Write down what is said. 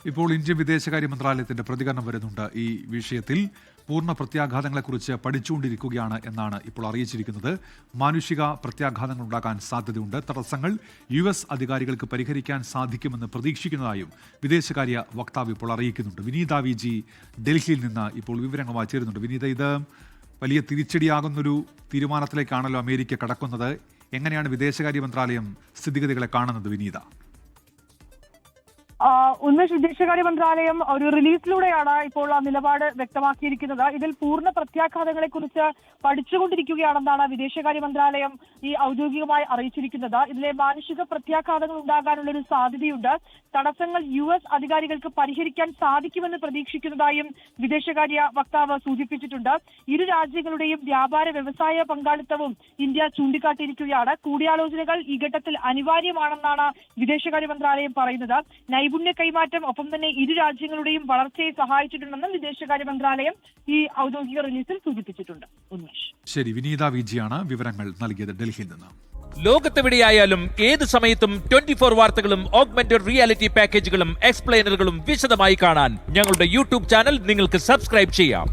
ഇപ്പോൾ ഇന്ത്യൻ വിദേശകാര്യ മന്ത്രാലയത്തിന്റെ പ്രതികരണം വരുന്നുണ്ട്. ഈ വിഷയത്തിൽ പൂർണ്ണ പ്രത്യാഘാതങ്ങളെക്കുറിച്ച് പഠിച്ചുകൊണ്ടിരിക്കുകയാണ് എന്നാണ് ഇപ്പോൾ അറിയിച്ചിരിക്കുന്നത്. മാനുഷിക പ്രത്യാഘാതങ്ങൾ ഉണ്ടാകാൻ സാധ്യതയുണ്ട്. തടസ്സങ്ങൾ US അധികാരികൾക്ക് പരിഹരിക്കാൻ സാധിക്കുമെന്ന് പ്രതീക്ഷിക്കുന്നതായും വിദേശകാര്യ വക്താവ് ഇപ്പോൾ അറിയിക്കുന്നുണ്ട്. വിനീത VG ഡൽഹിയിൽ നിന്ന് ഇപ്പോൾ വിവരങ്ങളുമായി ചേരുന്നുണ്ട്. വിനീത, ഇത് വലിയ തിരിച്ചടിയാകുന്നൊരു തീരുമാനത്തിലേക്കാണല്ലോ അമേരിക്ക കടക്കുന്നത്. എങ്ങനെയാണ് വിദേശകാര്യ മന്ത്രാലയം സ്ഥിതിഗതികളെ കാണുന്നത് വിനീത? ഉന്മേഷ്, വിദേശകാര്യ മന്ത്രാലയം ഒരു റിലീസിലൂടെയാണ് ഇപ്പോൾ ആ നിലപാട് വ്യക്തമാക്കിയിരിക്കുന്നത്. ഇതിൽ പൂർണ്ണ പ്രത്യാഘാതങ്ങളെ കുറിച്ച് പഠിച്ചുകൊണ്ടിരിക്കുകയാണെന്നാണ് വിദേശകാര്യ മന്ത്രാലയം ഈ ഔദ്യോഗികമായി അറിയിച്ചിരിക്കുന്നത്. ഇതിലെ മാനുഷിക പ്രത്യാഘാതങ്ങൾ ഉണ്ടാകാനുള്ള ഒരു സാധ്യതയുണ്ട്. തടസ്സങ്ങൾ US അധികാരികൾക്ക് പരിഹരിക്കാൻ സാധിക്കുമെന്ന് പ്രതീക്ഷിക്കുന്നതായും വിദേശകാര്യ വക്താവ് സൂചിപ്പിച്ചിട്ടുണ്ട്. ഇരു രാജ്യങ്ങളുടെയും വ്യാപാര വ്യവസായ പങ്കാളിത്തവും ഇന്ത്യ ചൂണ്ടിക്കാട്ടിയിരിക്കുകയാണ്. കൂടിയാലോചനകൾ ഈ ഘട്ടത്തിൽ അനിവാര്യമാണെന്നാണ് വിദേശകാര്യ മന്ത്രാലയം പറയുന്നത്. നൈപുണ്യ കൈമാറ്റം ഒപ്പം തന്നെ ഇരു രാജ്യങ്ങളുടെയും വളർച്ചയെ സഹായിച്ചിട്ടുണ്ടെന്നും വിദേശകാര്യ മന്ത്രാലയം ഈ ഔദ്യോഗിക റിലീസിൽ സൂചിപ്പിച്ചിട്ടുണ്ട്. ഉന്മേഷ്, ശരി. വിനീത VG ആണ് വിവരങ്ങൾ നൽകിയത് ഡൽഹിയിൽ നിന്ന്. ലോകത്തെവിടെയായാലും ഏത് സമയത്തും 24 വാർത്തകളും ഓഗ്മെന്റഡ് റിയാലിറ്റി പാക്കേജുകളും എക്സ്പ്ലെയിനറുകളും വിശദമായി കാണാൻ ഞങ്ങളുടെ YouTube ചാനൽ നിങ്ങൾക്ക് സബ്സ്ക്രൈബ് ചെയ്യാം.